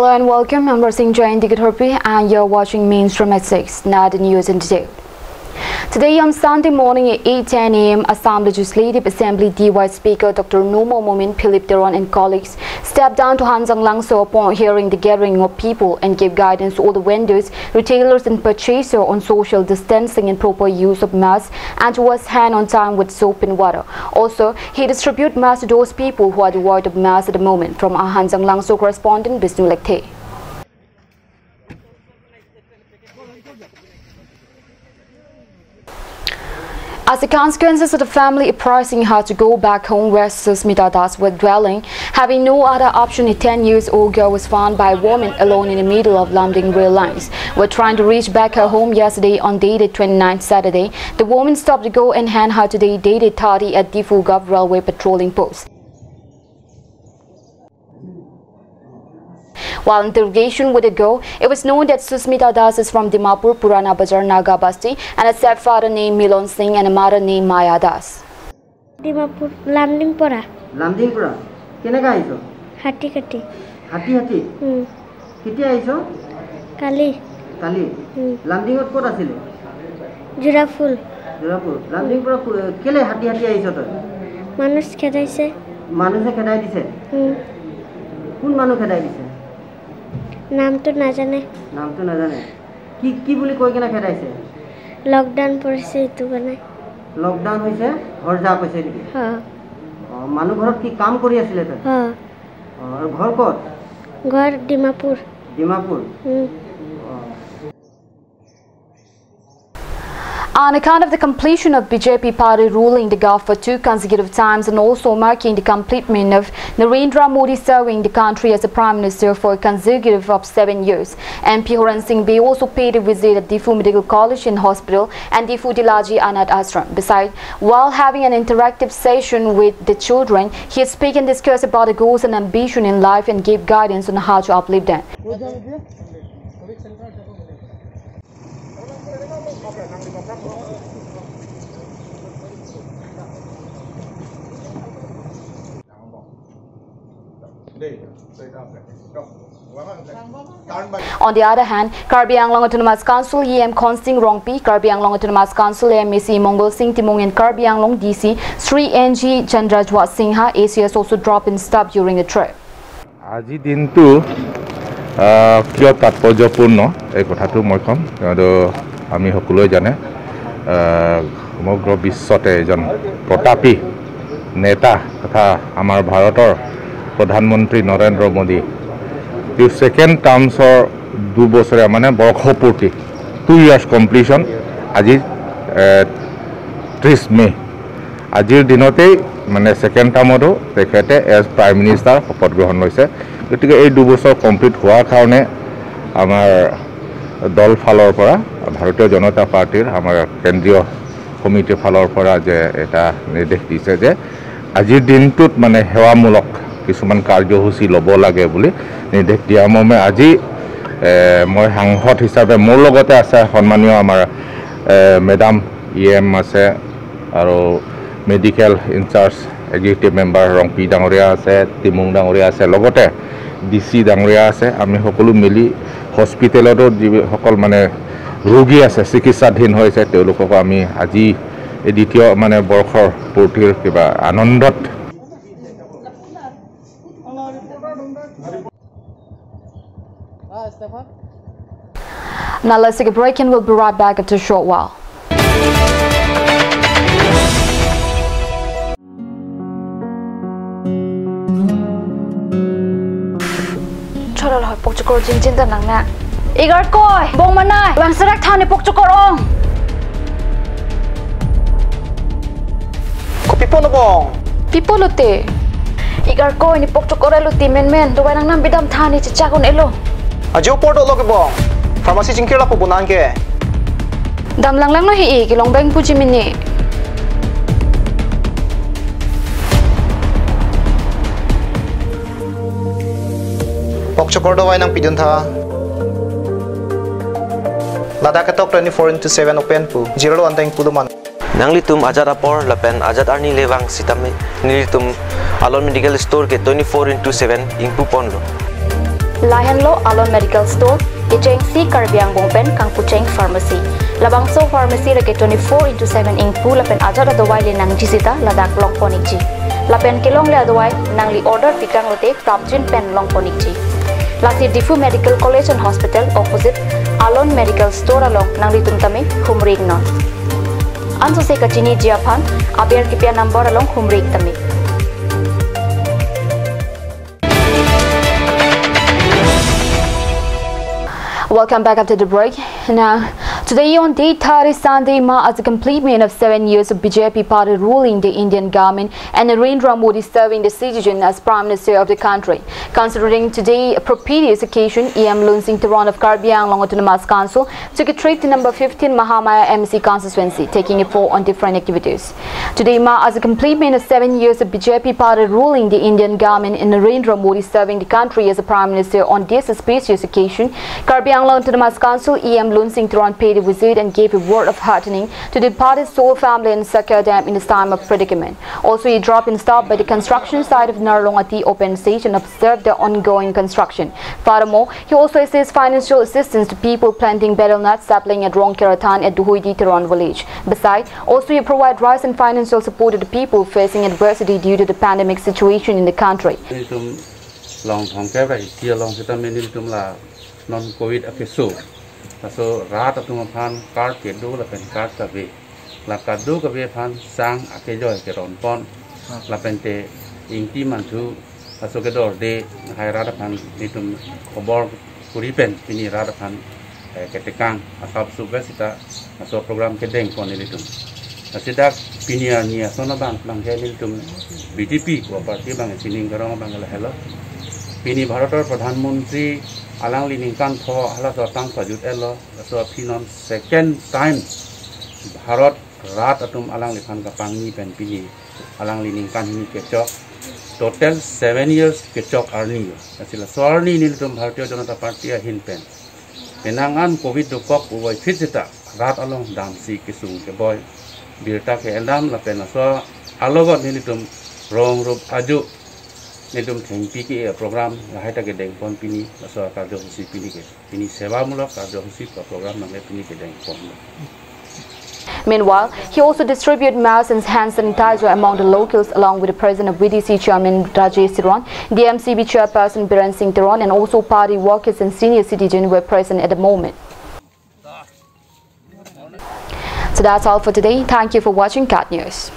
Hello and welcome. I'm Rosing Jain Digitharpi and you're watching Mainstream at 6, now the news in detail. Today on Sunday morning at 8:10 a.m., Assam Legislative Assembly DY Speaker Dr. Nomo Momin Philip Deron and colleagues stepped down to Hanjang Langso upon hearing the gathering of people and gave guidance to all the vendors, retailers and purchasers on social distancing and proper use of masks and to wash hands on time with soap and water. Also, he distributed masks to those people who are devoid of masks at the moment. From our Hanjang Langso correspondent Bisnu Lekte. As the consequences of the family uprising had to go back home where Susmita Das was dwelling, having no other option, a 10-year-old girl was found by a woman alone in the middle of Lamding rail lines. While trying to reach back her home yesterday on dated 29th Saturday, the woman stopped to go and hand her today dated 30 at Difu Gov Railway patrolling post. While interrogation with the girl, it was known that Susmita Das is from Dimapur, Purana Bazar, Naga Basti, and a stepfather named Milon Singh and a mother named Maya Das. Dimapur, Lamding Pura. Lamding Pura. Kene ka aiso? Hati Kati. Hati. Kiti aiso? Kali. Lamding ot kot asile? Jurapur. Lamding Pura kele hati aiso to? Manus khadaise. Manuse khadai dise? Kun manu khadai dise? नाम तो ना जाने की बोली कोई केना खेदाइसे lockdown পৰিছে ইটো কাৰণে লকডাউন হৈছে ঘৰ যা কৈছে নেকি মানুহ ঘৰত কি কাম কৰি আছিল তে আৰু ঘৰ ক'ত ঘৰ Dimapur On account of the completion of BJP party ruling the Gulf for 2 consecutive times and also marking the completion of Narendra Modi serving the country as a Prime Minister for a consecutive of 7 years, MP Horan Singh Bey also paid a visit at Difu Medical College and Hospital and Difu Dilaji Anath Ashram. Besides, while having an interactive session with the children, he had spoken and discussed about the goals and ambition in life and gave guidance on how to uplift them. On the other hand, Karbi Anglong Autonomous Council EM Konsing Rongpi, Karbi Anglong Autonomous Council MEC Mongol Singh Timong and Karbi Anglong DC Sri NG Chandrajwat Singha ACS also dropped in stop during the trip. আজি দিনটো কিয় তাৎপৰ্যপূৰ্ণ এই কথাটো মই কম আৰু আমি সকলোৱে জানে সমগ্ৰ বিশ্বতে এজন প্ৰতাপী নেতা তথা আমাৰ ভাৰতৰ প্ৰধানমন্ত্ৰী নৰেন্দ্ৰ মোদী সেকেন্ড টাৰ্মছৰ 2 বছৰীয়া মানে বৰ্ষপূৰ্তি 2 ইয়াৰ্ছ কমপ্লিশ্যন আজি 30 মে আজিৰ দিনতেই মানে সেকেন্ড টাৰ্মতো তেখেতে এজ প্ৰাইম মিনিষ্টাৰ শপত গ্ৰহণ হৈছে গতিকে এই 2 বছৰ কমপ্লিট হোৱাৰ কাৰণে আমাৰ দল ফালৰ পৰা ভাৰতীয় জনতা পাৰ্টিৰ আমাৰ কেন্দ্ৰীয় কমিটিৰ ফালৰ পৰা যে এটা নিৰ্দেশ দিছে যে আজিৰ দিনটোত মানে সেৱামূলক কিছুমান কাৰ্যসূচী ল'ব লাগে বুলি নিৰ্দেশ দিয়া মৰ্মে আজি মই সাংসদ হিচাপে মোৰ লগতে আছে সন্মানীয় আমাৰ মেডাম EM আছে আৰু medical incharge executive member Rongpi ডাঙৰীয়া আছে তিমুং ডাঙৰীয়া আছে লগতে DC ডাঙৰীয়া আছে আমি সকলো মিলি হস্পিটেলতো যিসকল মানে ৰোগী আছে চিকিৎসাধীন হৈছে তেওঁলোকক আমি আজি এই দ্বিতীয় মানে বৰ্ষৰ পূৰ্তিৰ কিবা আনন্দত Now let's take a break and we'll be right back after a short while. Chalo lah pok cukor cincin tenang nak. Igar koi, bong mana? Bang serak thane pok cukor ong. Kopi po no bong Pipo lote. Igar koi ni pok cukor elo ti men. Duway nang nam bidam thane chichakon elo. Ajo porto lo ke bong Pharmacy jingkir po bunan ke Dam lang no hi kilong bang puji mini. Pok cukor do nang pidun tha Lada ketok 24/7 open pu zero anteng puduman Nanglitum ajat apor lapen ajat arni lewang sitame nilitum alon medical store ke 24/7 ingpu ponlo Lahenlo Alon Medical Store, Ijeng Si Karbiang Bongpen Kang Pucheng Pharmacy. Labangso Pharmacy rake 24/7 ing pu lapen ajar adawai le nang jisita ladak long ponikji. Lapen kelong le adawai nang li order pikang lote prapjin pen long ponikji. Lasi Difu Medical College and Hospital opposite Alon Medical Store along nang li tumtame Humrig non. Anso se kachini jiapan abiar kipia number along Humrig tame. Welcome back after the break. Now, today on day 30 Sunday marks a completion of 7 years of BJP party ruling the Indian government and Narendra Modi serving the citizen as Prime Minister of the country. Considering today a propitious occasion, EM Lun Singh Theron of Karbi Anglong Autonomous Council took a trip to number 15 Mahamaya MC constituency, taking a poll on different activities. Today marks a completion of 7 years of BJP party ruling the Indian government and Narendra Modi serving the country as a Prime Minister. On this auspicious occasion, Karbi Anglong Autonomous Council EM Lun Singh Theron paid a visit and gave a word of heartening to the party's sole family in Sakya Dam in this time of predicament. Also, he dropped and stopped by the construction site of Narlongati Open Stage and observed the ongoing construction. Furthermore, he also assessed financial assistance to people planting betel nut sapling at Rongkeratan at Duhuidi Theron village. Besides, also he provided rice and financial support to the people facing adversity due to the pandemic situation in the country. Non-COVID episode, so rat atau makan card kedu lapen card kabe, lakadu kabe pan sang akejoy keron pon, lapente ingti mantu, so kedor de hai rat pan ditum kobor kuripen ini rat pan ketekang asap subesita, so program kedeng pon ditum. Asidak pinia nia sona bang ditum BDP ko parti bang sining karong bang hello. Pini Bharator Pradhan Mantri alang liningkan tho hala so tang sajut elo so pinon second time Bharat rat atum alang likan kapang ni pen pini alang liningkan ni kecok total 7 years kecok arni asila sorni ni tum Bharatiya Janata Party hin pen penangan covid dokok ubai fitsita rat along damsi kisung ke boy birta ke endam la pen so alogot ni tum rong rup aju Nedum tengpi ke program lahai tak gedeng pon pini asal karyohusi pini ke pini sewa mulak karyohusi program nang pini gedeng pon. Meanwhile, he also distributed masks and hand sanitizer among the locals along with the President of VDC Chairman Rajesh Theron, the MCB Chairperson Biren Singh Theron and also party workers and senior citizens were present at the moment. So that's all for today. Thank you for watching Cat News.